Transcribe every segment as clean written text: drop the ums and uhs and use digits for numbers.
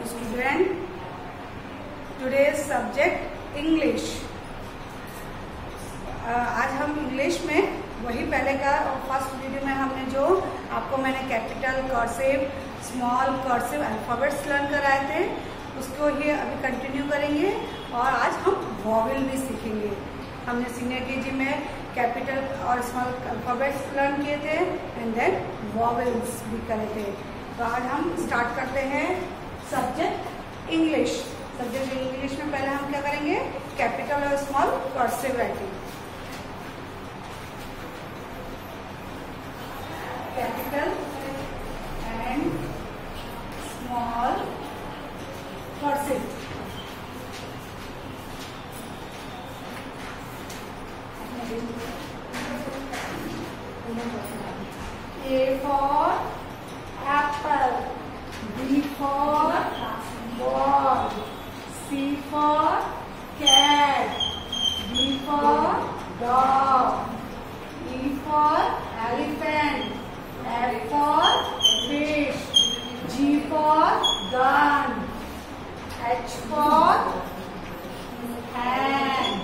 student. Today's subject English. आज हम English में वही पहले का फर्स्ट वीडियो में हमने जो आपको मैंने capital, cursive, small, cursive alphabets learn कराए थे उसको ही अभी कंटिन्यू करेंगे और आज हम वॉवेल भी सीखेंगे। हमने सीनियर केजी में कैपिटल और स्मॉल अल्फाबेट्स लर्न किए थे एंड देन वॉवेल्स भी करे थे। तो आज हम स्टार्ट करते हैं सब्जेक्ट इंग्लिश। सब्जेक्ट इंग्लिश में पहले हम क्या करेंगे, कैपिटल और small cursive writing. Capital and small cursive. A for apple, B for ball, C for cat, D for dog, E for elephant, F for fish, G for gun, H for hand,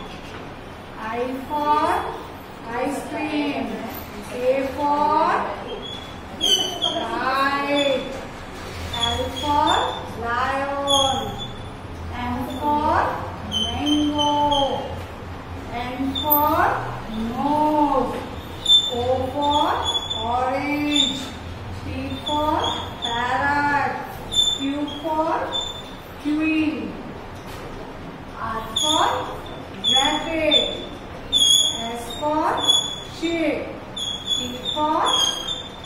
I for ice cream, A for kite, L for lion, M for mango, N for nose, O for orange, P for parrot, Q for queen, R for rabbit, S for sheep, T for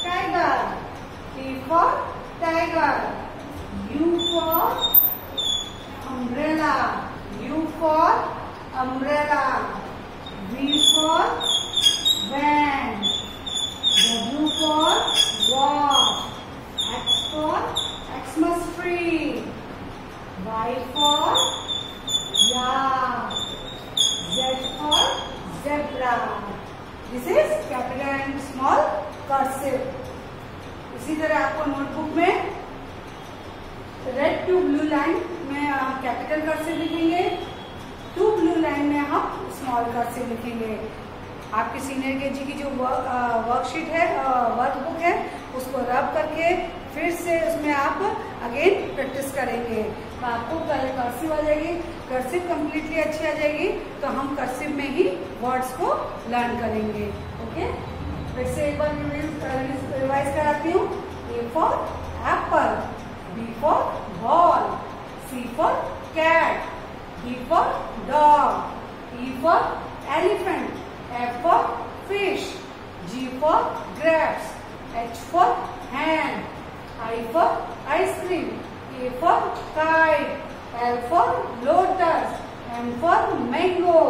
tiger, T for tiger, U for umbrella, U for umbrella, V for van, W for wasp, X for Xmas tree, Y for yak, Z for zebra. This is capital and small cursive. इसी तरह आपको notebook में red to blue line में हम capital cursive लिखेंगे, to blue line में हम small cursive लिखेंगे। आपकी सीनियर केजी की जो वर्कशीट है, वर्कबुक है, उसको रब करके फिर से उसमें आप अगेन प्रैक्टिस करेंगे तो आपको पहले कर्सिव आ जाएगी। कर्सिव कम्प्लीटली अच्छी आ जाएगी तो हम कर्सिव में ही वर्ड्स को लर्न करेंगे। ओके, फिर से एक बार रिवाइज कराती हूँ। A for apple, B for ball, C for cat, D for dog, E for elephant, F for fish, G for grapes, H for hand, I for ice cream, A for kite, L for lotus, M for mango,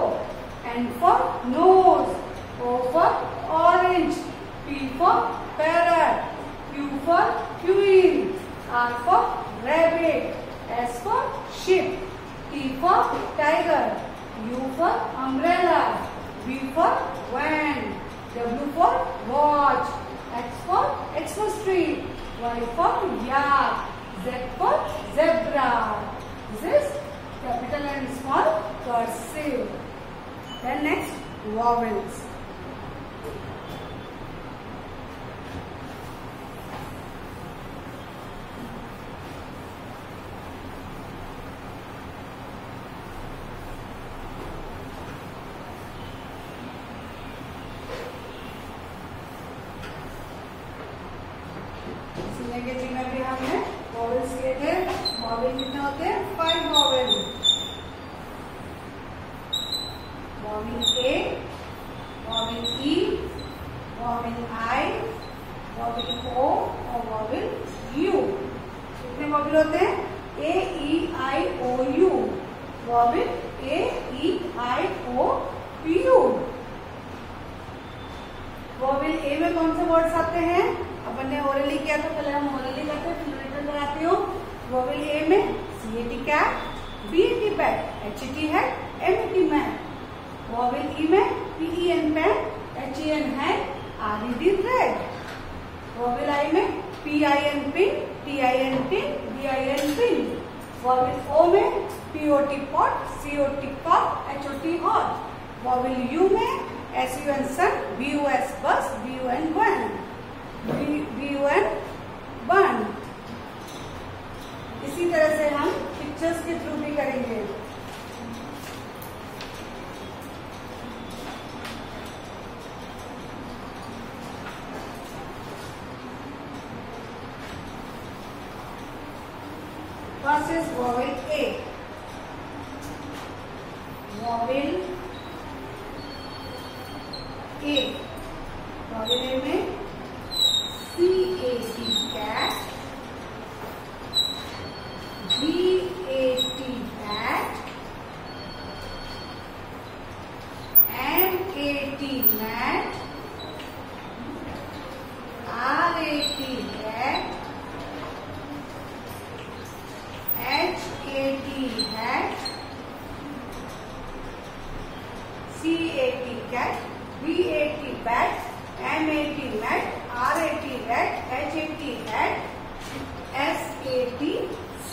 N for nose, O for orange, P for parrot, Q for queen, R for rabbit, S for sheep, T for tiger, U for umbrella, V for van, W for watch, X for Xmas tree, Y for yak, Z for zebra. This is capital and small cursive. Then next, vowels. Senior KG में भी हमने vowels किए थे। Vowel कितने होते हैं? 5 vowel. Vowel A, vowel E, vowel I, vowel O और vowel U. कितने वॉवेल होते हैं? A, E, I, O, U. Vowel A, E, I, O, U. Vowel A में कौन से वर्ड्स आते हैं? अपन ने ओरली किया तो पहले हम ओरली करते हैं, फिर रिटन कराती हूँ। वॉवेल ए में CAT cat, BAT bat, HAT है, MAT मैन। वॉवेल ई में PEN पेन, HEN है, RED रेड। वॉवेल आई में PIN pin, TIN pin, DIN pin. Vowel O में POT pot, COT cot, HOT hot. Vowel U में SUN sun, BUS bus, BUN बन, BUN बन। इसी तरह से हम पिक्चर्स के थ्रू भी करेंगे। First is vowel A. Vowel A. Vowel A में CAT cat, BAT bat, MAT mat, RAT rat, HAT hat, CAT cat, BAT bat, MAT mat, RAT rat, HAT hat, SAT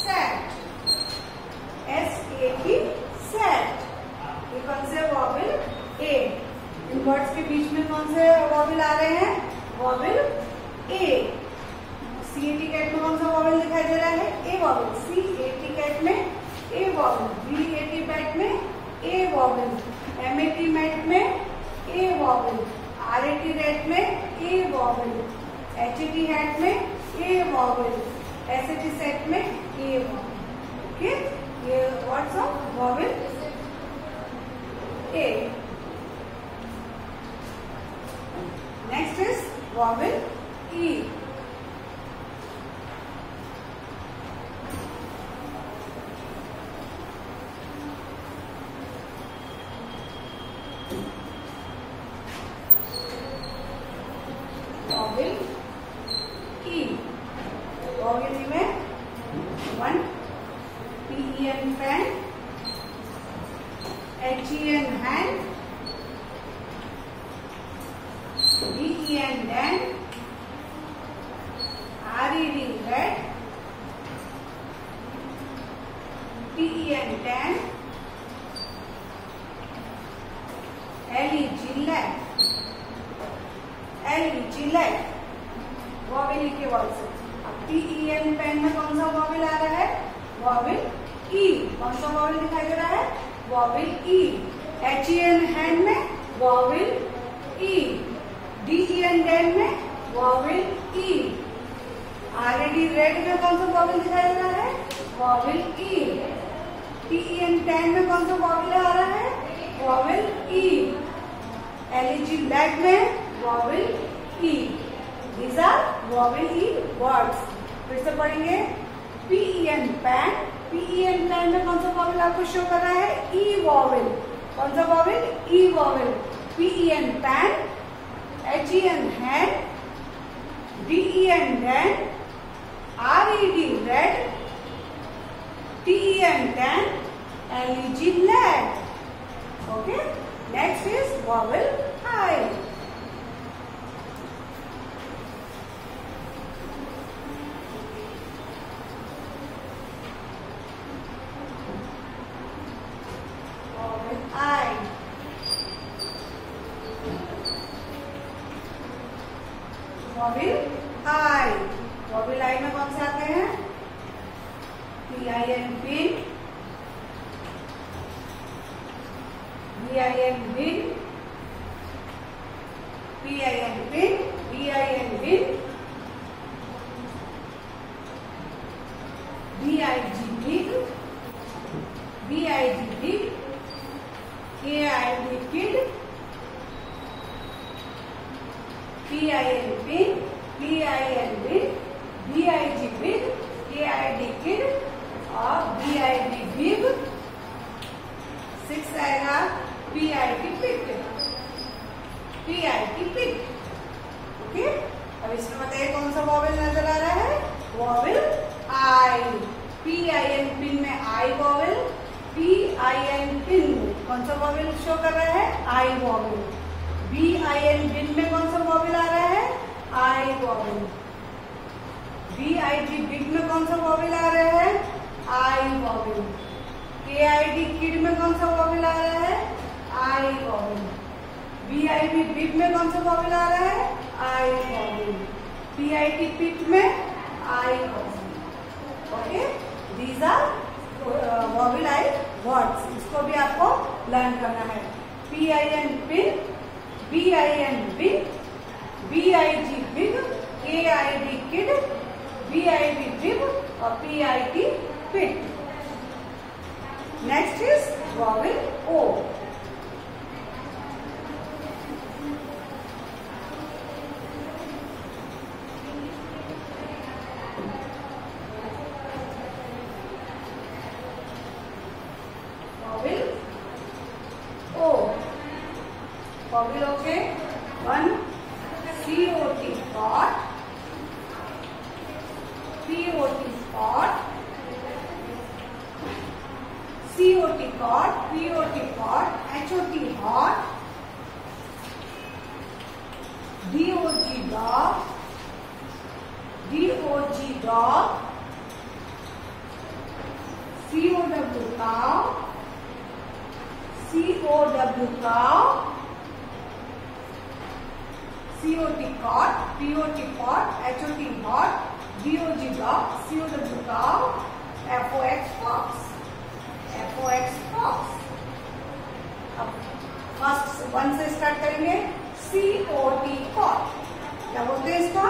sat, SAT sat। ये कौन से vowel A? In words के बीच में कौन से vowel आ रहे हैं? Vowel A। CAT कैट में कौन सा वॉवेल दिखाई दे रहा है? A vowel. CAT कैट में A वॉवेल, BAT बैट में A वॉवेल, MAT मैट में A वॉवेल, RAT रैट में A वॉवेल, HAT हैट में A वॉवेल, SAT सेट में A वॉवेल। ओके, ये words of vowel A। Next is vowel E। Vowel E। Vowel E में 1 PEN pen, HEN hand, DEN den, RED red, TEN ten, LEG leg, LEG leg. Vowel E के word से। अब TEN pen में कौन सा vowel आ रहा है? Vowel E। कौन सा वॉवेल दिखाई दे रहा है? Vowel E। HEN हैंड में वॉवेल E। DEN डैन में वॉवेल E। RAD रेड में कौन सा वॉवेल दिखाई दे रहा है? Vowel E। TEN टैन में कौन सा वॉवेल आ रहा है? Vowel E। LEG लैग में vowel E। These are vowel E words। फिर से पढ़ेंगे। PEN पैन, PEN पैन में कौन सा वॉवेल आपको शो कर रहा है? E vowel. कौन सा vowel? E vowel. PEN pan, HEN hand, DEN den, RED red, TEN ten, LEG lag. Okay, next is vowel I। Vowel I। Vowel I में कौन से आते हैं? PIN पिन, BIN बिन, PIN पिन, BIN बिन, BIG big, BIG big, KID kid, PIN pin, PIN बिन, BIG big, KID kid और BID big. 6 आएगा PID पिट, PID पिट। Okay, अब इसमें बताइए कौन सा वॉवेल नजर आ रहा है? Vowel I। PIN पिन में I वॉवेल, PIN पिन में कौन सा वॉवेल शो कर रहा है? I vowel. BIN बिन में कौन सा वॉवेल आ रहा है? I vowel. BIG बिग में कौन सा वॉवेल आ रहा है? I vowel. BIB बिग में कौन सा वॉवेल आ रहा है? आई वॉवेल। PIT पिट में I vowel. Okay, these are vowel I words. इसको भी आपको लर्न करना है। PIN pin, BIN big, BIG big, KID kid, BIB big और PIT pit. Next is vowel O। Vowel O के 1 COT cot, POT cot, COT cot, POT cot, HOT hot, DOG dog, DOG dog, COW cow, COW cow, COT cot, POT pot, HOT hot, DOG dog, COW cow, FOX fox, FOX fox। अब first 1 से start करेंगे। COT cot, क्या बोलते हैं इसको?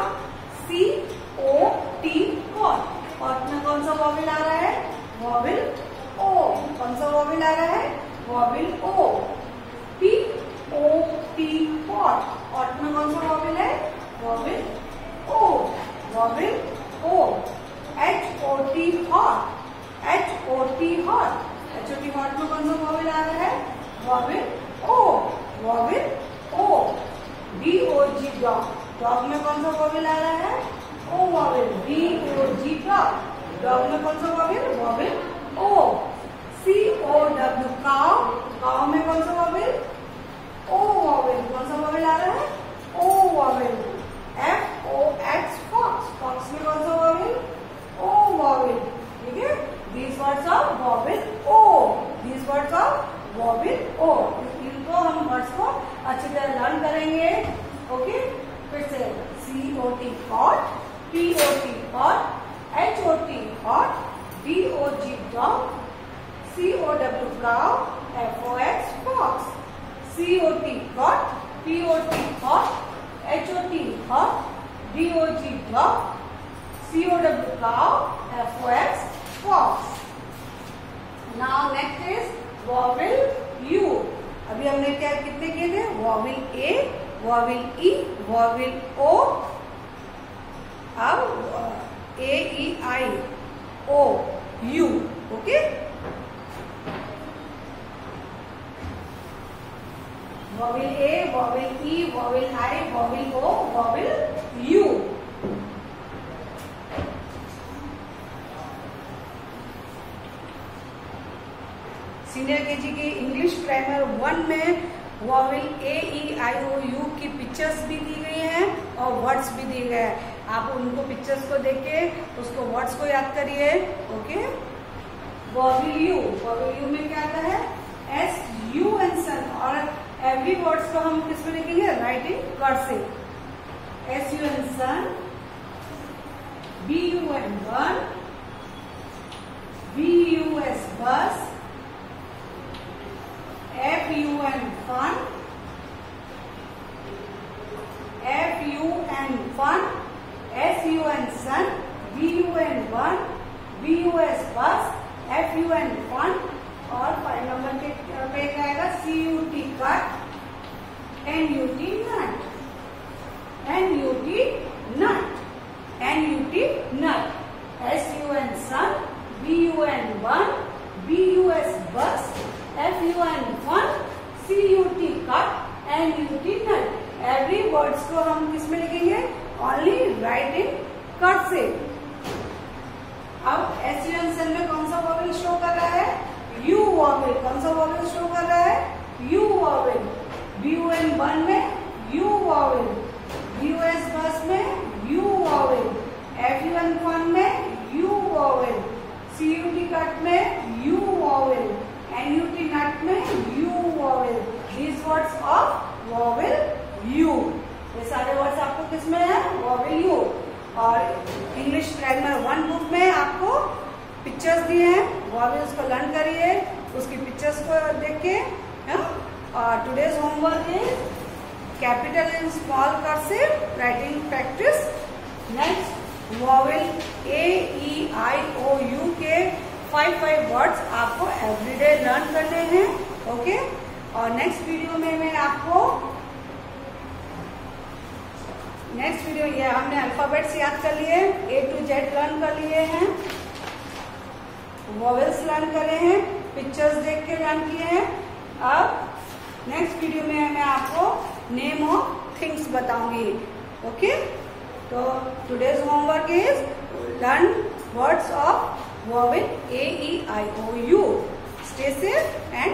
COT cot। cot में कौन सा वॉवेल आ रहा है? Vowel O। कौन सा वॉवेल आ रहा है? Vowel O। POT pot, pot में कौन सा वॉवेल है? Vowel O, vowel O। HOT hot, HOT hot, HOT hot में कौन सा वॉवेल आ रहा है? Vowel O, vowel O। DOG dog, dog में कौन सा वॉवेल आ रहा है? O vowel. DOG dog, dog में कौन सा vowel? Vowel O। COW cow, cow में कौन सा वॉवेल? O vowel. कौन सा वॉवेल आ रहा है? O vowel. FOX fox, fox में कौन सा वॉवेल? O vowel. ठीक है, these words are vowel O, these words are vowel O। इनको हम वर्ड्स को अच्छी तरह लर्न करेंगे। ओके, फिर से COT cot, POT pot, HOT hot, DOG dog, COW cow, FOX fox, COT cot, POT pot, HOT hot, DOG dog, COW cow, FOX fox। Now next is vowel U। अभी हमने क्या कितने किए थे? Vowel A, vowel E, vowel O। अब A E I O U। Okay, vowel A, vowel E, vowel I, vowel O, vowel U। Senior KG की English primer 1 में vowel A E I O U की pictures भी दी गई हैं और words भी दिए गए हैं। आप उनको पिक्चर्स को देख के उसको वर्ड्स को याद करिए। Okay, vowel U, vowel U में क्या आता है? S U N सन। और एवरी वर्ड्स को हम किस में लिखेंगे? राइट इन कर्सिव। S U N सन, B U N बन, B U S बस, FUN fun, FUN fun, SUN sun, BUN bun, BUS bus, FUN fun। और 5 नंबर के पे क्या आएगा? CUT cut, NUT nut, NUT nut, NUT nut, SUN sun, BUN bun, BUS bus, FUN fun, CUT cut, NUT nut। Every words को हम किस में लिखेंगे? ओनली राइट इन कर्सिव। अब SUN सन में कौन सा वॉवेल शो कर रहा है? U vowel. कौन सा वॉवेल शो कर रहा है? U vowel. BUN बन में U वॉवेल, BUS बस में U वॉवेल, FUN फन में U वॉवेल, CUT कट में U वॉवेल, NUT नट में U vowel. These words of vowel you. ये सारे वर्ड्स आपको किसमें है? Vowel you. और इंग्लिश ग्रामर 1 बुक में आपको पिक्चर्स दिए हैं, वॉवेल्स को लर्न करिए, उसकी पिक्चर्स को देख के। और today's homework is capital and small cursive writing practice. Next vowel AEIOU के 5 वर्ड्स आपको एवरीडे लर्न करने हैं। ओके, और नेक्स्ट वीडियो में मैं आपको ये हमने अल्फाबेट्स याद कर लिए, A to Z लर्न कर लिए हैं, वॉवेल्स लर्न करे हैं, पिक्चर्स देख के लर्न किए हैं। अब नेक्स्ट वीडियो में मैं आपको नेम ऑफ थिंग्स बताऊंगी। ओके, तो today's homework is learn words of vowel AEIOU। Stay safe and